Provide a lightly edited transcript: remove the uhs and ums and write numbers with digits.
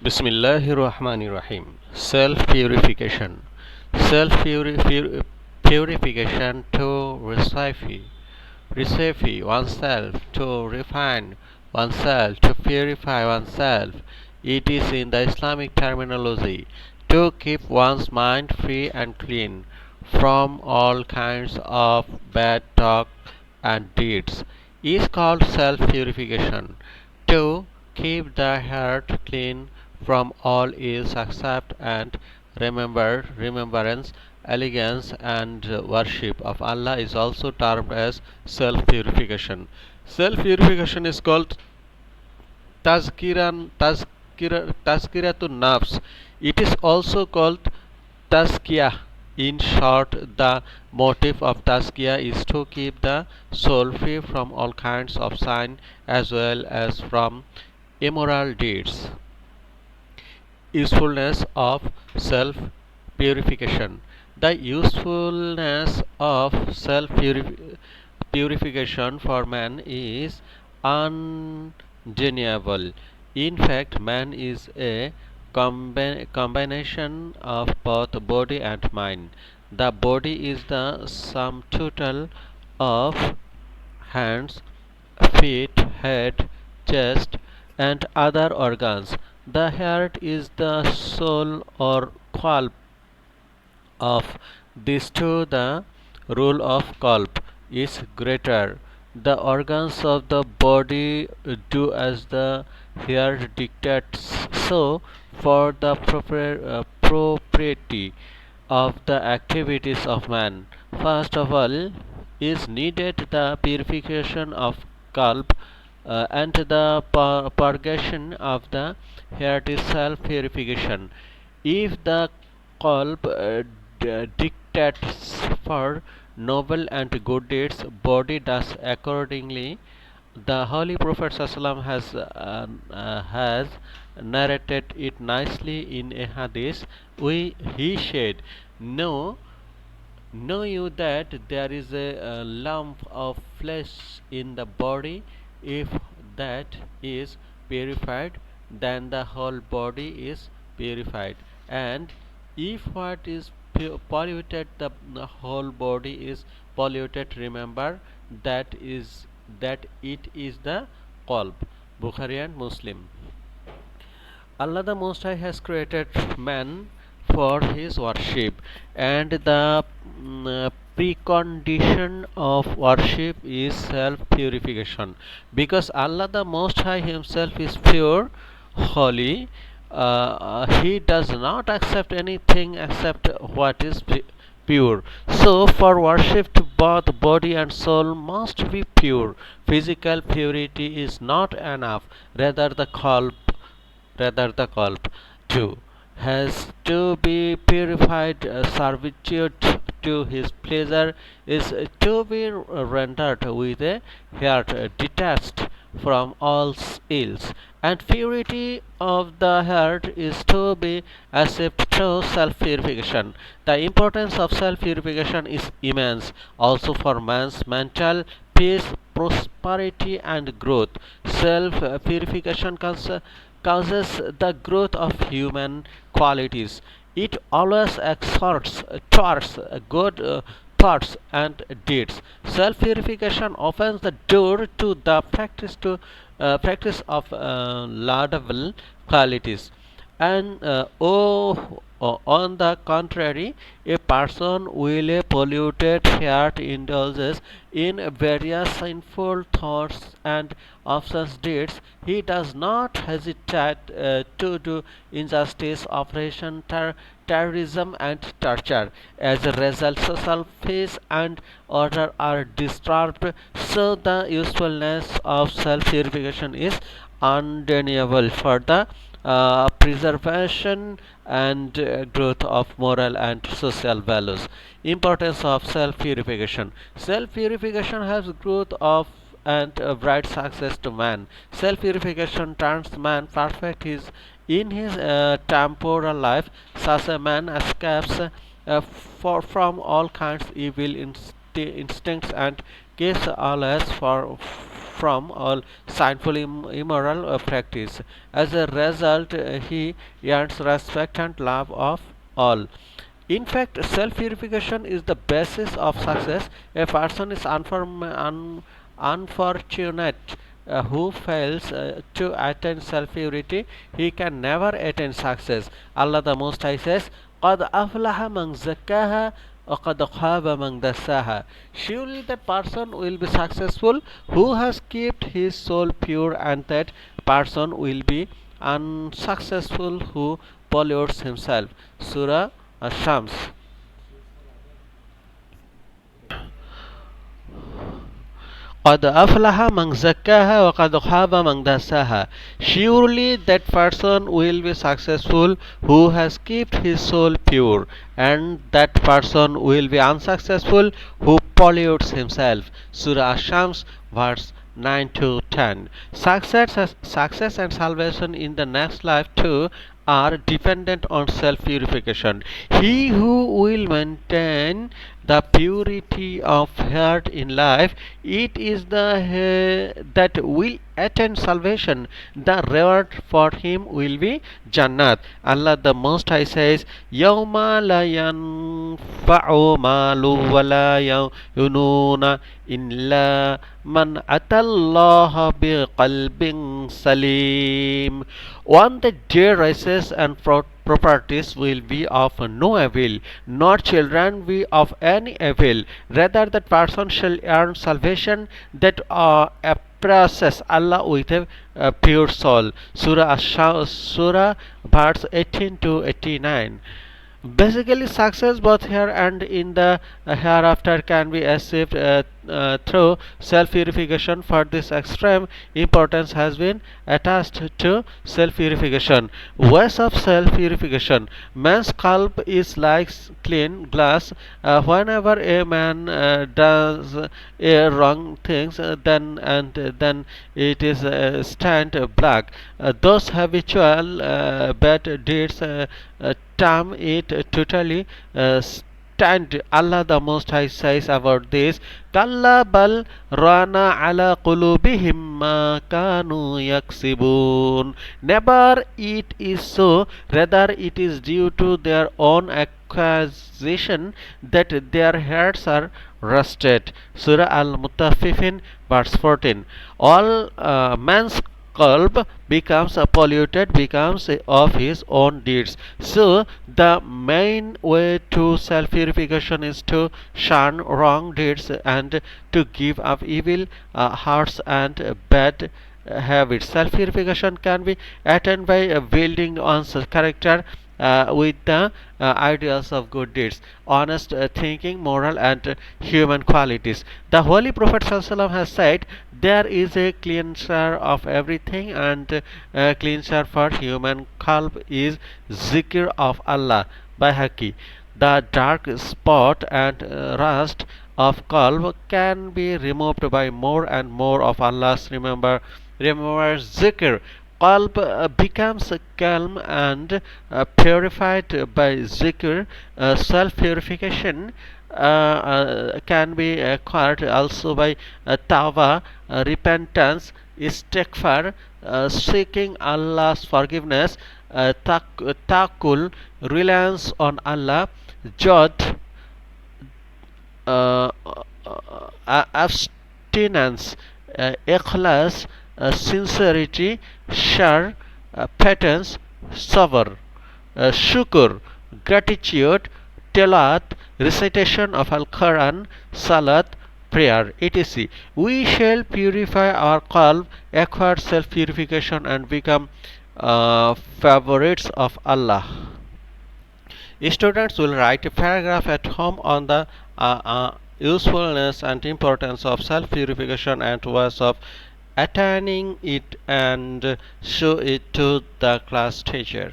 Bismillahirrahmanirrahim. Self-purification. Self-purification to receive oneself, to refine oneself, to purify oneself. It is in the Islamic terminology to keep one's mind free and clean from all kinds of bad talk and deeds is called self-purification. To keep the heart clean from all ills except and remembrance, elegance and worship of Allah is also termed as self-purification. Self-purification is called tazkiratun nafs. It is also called tazkiyah. In short, the motive of tazkiyah is to keep the soul free from all kinds of sin as well as from immoral deeds. Usefulness of self purification. The usefulness of self purification for man is undeniable. In fact, man is a combination of both body and mind. The body is the sum total of hands, feet, head, chest, and other organs. The heart is the soul or qalb of these two. The rule of qalb is greater. The organs of the body do as the heart dictates. So, for the propriety of the activities of man, first of all, is needed the purification of qalb, and the purgation of the heart is self purification. If the qalb dictates for noble and good deeds, body does accordingly. The Holy Prophet ﷺ has narrated it nicely in a hadith. He said, "No, know you that there is a lump of flesh in the body. If that is purified, then the whole body is purified. And if what is polluted, the whole body is polluted. Remember that it is the qalb." Bukhari and Muslim. Allah the Most High has created man for his worship, and the precondition of worship is self purification. Because Allah the Most High Himself is pure, holy, He does not accept anything except what is pure. So, for worship, both body and soul must be pure. Physical purity is not enough, rather the qalb too has to be purified. Servitude to his pleasure is to be rendered with a heart detached from all ills, and purity of the heart is to be achieved through self purification. The importance of self purification is immense also for man's mental peace, prosperity, and growth. Self purification causes the growth of human qualities. It always exhorts towards good thoughts and deeds. Self purification opens the door to the practice of laudable qualities. And on the contrary, a person with a polluted heart indulges in various sinful thoughts and offensive deeds. He does not hesitate to do injustice, oppression, terrorism, and torture. As a result, social peace and order are disturbed. So, the usefulness of self purification is undeniable for the preservation and growth of moral and social values. Importance of self purification. Self purification has growth of and bright success to man. Self purification turns man perfect in his temporal life. Such a man escapes from all kinds evil instincts and gives always from all sinful immoral practice. As a result, he earns respect and love of all. In fact, self purification is the basis of success. A person is unfortunate who fails to attain self purity, he can never attain success. Allah the Most High says, قَدْ أَفْلَحَ مَنْ زَكَّاهَا وَقَدْ خَابَ مَنْ دَسَّاهَا. Surely that person will be successful who has kept his soul pure, and that person will be unsuccessful who pollutes himself. Surah Shams. قد أفلح من زكاها وقد خاب من دساها. Surely that person will be successful who has kept his soul pure, and that person will be unsuccessful who pollutes himself. Surah Shams, verse 9 to 10. Success and salvation in the next life too are dependent on self purification. He who will maintain the purity of heart in life, it is that will attain salvation. The reward for him will be Jannat. Allah the Most High says, يَوْمَ لَا يَنْفَعُ مَالٌ وَلَا يَنُونَ إِلَّا مَنْ أَتَى اللَّهَ بِقَلْبٍ سَلِيمٍ. On the day, races and properties will be of no avail, nor children be of any avail. Rather, that person shall earn salvation that approaches Allah with a pure soul. Surah verse 18 to 89. Basically, success both here and in the hereafter can be achieved through self purification. For this, extreme importance has been attached to self purification. Ways of self purification: man's scalp is like clean glass. Whenever a man does wrong things, then it is stand black. Those habitual bad deeds term it totally stand. Allah the Most High says about this, Kalla bal rana ala qulubihim ma kanu yaksibun. Never it is so, rather it is due to their own accusation that their hearts are rusted. Surah Al-Mutaffifin, verse 14. All man's qalb becomes polluted, becomes of his own deeds. So the main way to self purification is to shun wrong deeds and to give up evil hearts and bad habits. Self purification can be attained by building one's character with the ideals of good deeds, honest thinking, moral and human qualities. The Holy Prophet ﷺ has said, there is a cleanser of everything, and a cleanser for human qalb is zikr of Allah. Bayhaqi. The dark spot and rust of qalb can be removed by more and more of Allah's remember zikr. Qalb becomes calm and purified by zikr. Self purification can be acquired also by tawbah, repentance, istighfar, seeking Allah's forgiveness, takkul, reliance on Allah, jod, uh, abstinence, ikhlas, sincerity, shar, patterns, sabr, shukr, gratitude, telat, recitation of Al Quran, salat, prayer, etc. We shall purify our qalb, acquire self purification, and become favorites of Allah. Students will write a paragraph at home on the usefulness and importance of self purification and ways of attaining it, and show it to the class teacher.